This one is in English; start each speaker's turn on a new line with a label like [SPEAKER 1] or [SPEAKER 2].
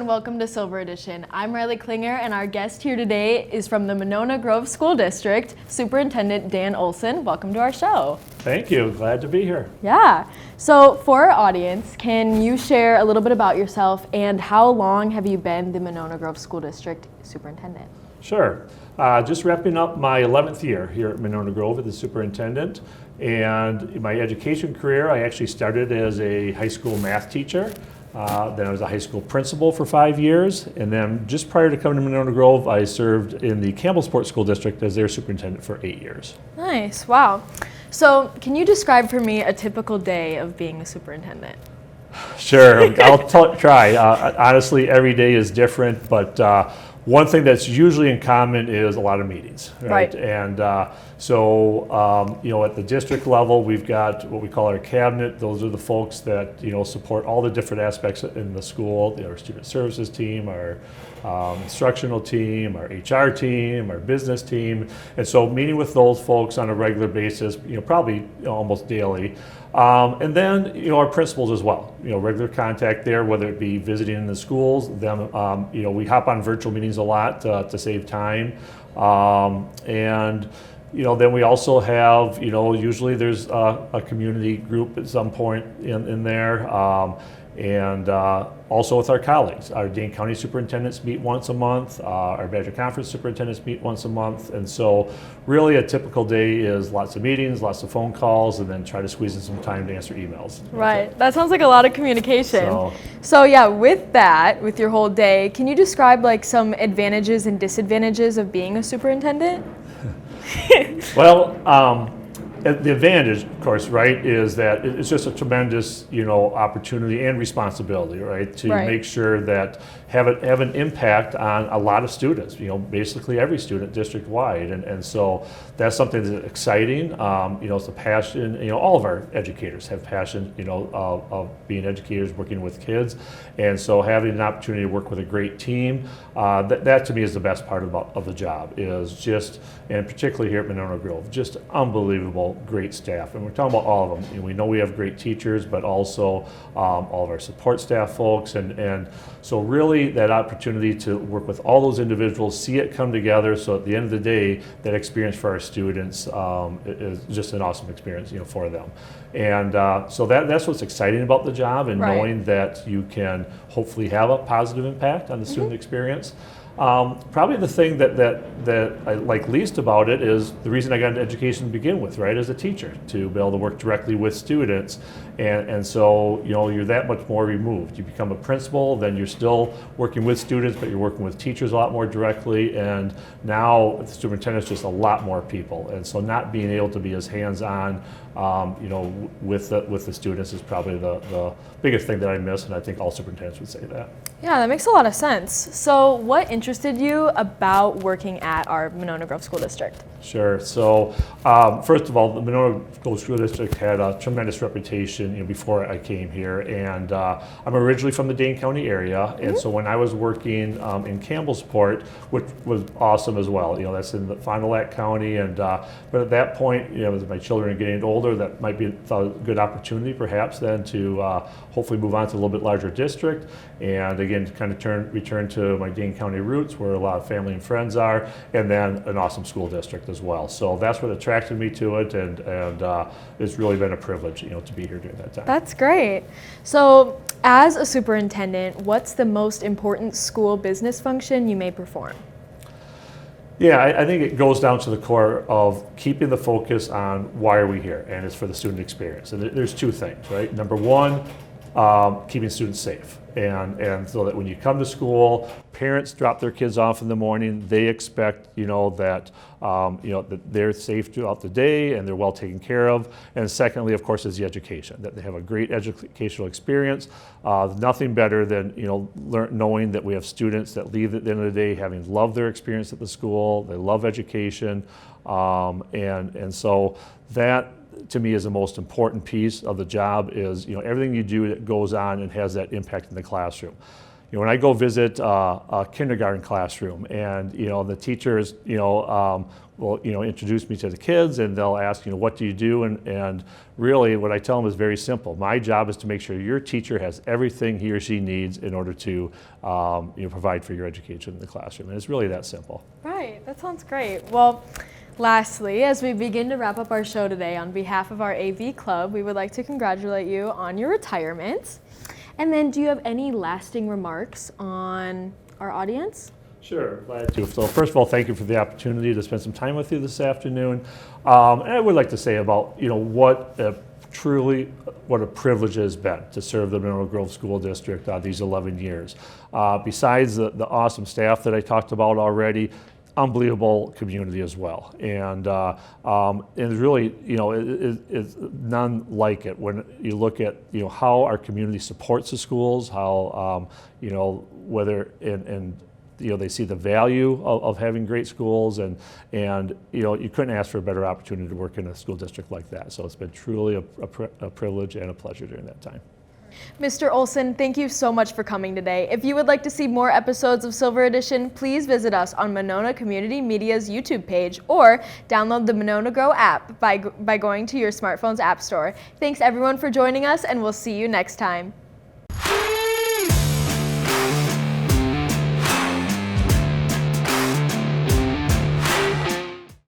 [SPEAKER 1] and welcome to Silver Edition. I'm Riley Klinger, and our guest here today is from the Monona Grove School District, Superintendent Dan Olson. Welcome to our show.
[SPEAKER 2] Thank you. Glad to be here.
[SPEAKER 1] Yeah. So for our audience, can you share a little bit about yourself and how long have you been the Monona Grove School District Superintendent?
[SPEAKER 2] Sure. Just wrapping up my 11th year here at Monona Grove as the superintendent. And in my education career, I actually started as a high school math teacher. Then I was a high school principal for 5 years. And then just prior to coming to Monona Grove, I served in the Campbellsport School District as their superintendent for 8 years.
[SPEAKER 1] Nice. Wow. So can you describe for me a typical day of being a superintendent?
[SPEAKER 2] Sure. I'll try. Honestly, every day is different, but one thing that's usually in common is a lot of meetings, right? And so, at the district level, we've got what we call our cabinet. Those are the folks that, support all the different aspects in the school, our student services team, our instructional team, our HR team, our business team. And so meeting with those folks on a regular basis, probably almost daily. And then, our principals as well, regular contact there, whether it be visiting in the schools, them, we hop on virtual meetings a lot to save time. And then we also have, usually there's a community group at some point in there. And also with our colleagues. Our Dane County superintendents meet once a month. Our Badger Conference superintendents meet once a month. And so really a typical day is lots of meetings, lots of phone calls, and then try to squeeze in some time to answer emails.
[SPEAKER 1] Right. That sounds like a lot of communication. So yeah, with that, with your whole day, can you describe like some advantages and disadvantages of being a superintendent?
[SPEAKER 2] Well, the advantage, of course, right, is that it's just a tremendous, opportunity and responsibility, right, to make sure that have an impact on a lot of students, basically every student district-wide, and so that's something that's exciting. It's a passion. All of our educators have passion, of being educators, working with kids, and so having an opportunity to work with a great team, that to me is the best part of the job. Is just, and particularly here at Monona Grove, just unbelievable. Great staff, and we're talking about all of them. We know we have great teachers, but also all of our support staff folks, and so really that opportunity to work with all those individuals, see it come together. So at the end of the day, that experience for our students is just an awesome experience, for them. And so that's what's exciting about the job, and knowing that you can hopefully have a positive impact on the student experience. Probably the thing that I like least about it is the reason I got into education to begin with, right, as a teacher, to be able to work directly with students. And so, you're that much more removed. You become a principal, then you're still working with students, but you're working with teachers a lot more directly. And now the superintendent's just a lot more people. And so not being able to be as hands-on, with the students is probably the biggest thing that I miss, and I think all superintendents would say that.
[SPEAKER 1] Yeah, that makes a lot of sense. So what interested you about working at our Monona Grove School District?
[SPEAKER 2] Sure. So first of all, the Monona Grove School District had a tremendous reputation before I came here, and I'm originally from the Dane County area, and so when I was working in Campbellsport, which was awesome as well, that's in the Fond du Lac County, and but at that point, as my children are getting older, that might be a good opportunity perhaps then to hopefully move on to a little bit larger district, and again, kind of return to my Dane County roots where a lot of family and friends are, and then an awesome school district as well. So that's what attracted me to it, and it's really been a privilege, to be here during that time.
[SPEAKER 1] That's great. So as a superintendent, what's the most important school business function you may perform?
[SPEAKER 2] Yeah, I think it goes down to the core of keeping the focus on why are we here, and it's for the student experience. And there's two things, right? Number one, keeping students safe. And so that when you come to school, parents drop their kids off in the morning, they expect, that they're safe throughout the day and they're well taken care of. And secondly, of course, is the education, that they have a great educational experience. Nothing better than, knowing that we have students that leave at the end of the day having loved their experience at the school, they love education, and so that, to me, is the most important piece of the job is, everything you do that goes on and has that impact in the classroom. when I go visit a kindergarten classroom, and the teachers will introduce me to the kids, and they'll ask what do you do, and really what I tell them is very simple. My job is to make sure your teacher has everything he or she needs in order to provide for your education in the classroom, and it's really that simple.
[SPEAKER 1] Right, that sounds great. Well, lastly, as we begin to wrap up our show today, on behalf of our AV club, we would like to congratulate you on your retirement. And then, do you have any lasting remarks on our audience?
[SPEAKER 2] Sure, glad to. So first of all, thank you for the opportunity to spend some time with you this afternoon. And I would like to say about what a privilege it has been to serve the Monona Grove School District these 11 years. Besides the awesome staff that I talked about already, unbelievable community as well, and really, it's none like it when you look at how our community supports the schools, how whether and they see the value of having great schools, and you couldn't ask for a better opportunity to work in a school district like that. So it's been truly a privilege and a pleasure during that time.
[SPEAKER 1] Mr. Olson, thank you so much for coming today. If you would like to see more episodes of Silver Edition, please visit us on Monona Community Media's YouTube page, or download the Monona Grow app by going to your smartphone's app store. Thanks everyone for joining us, and we'll see you next time.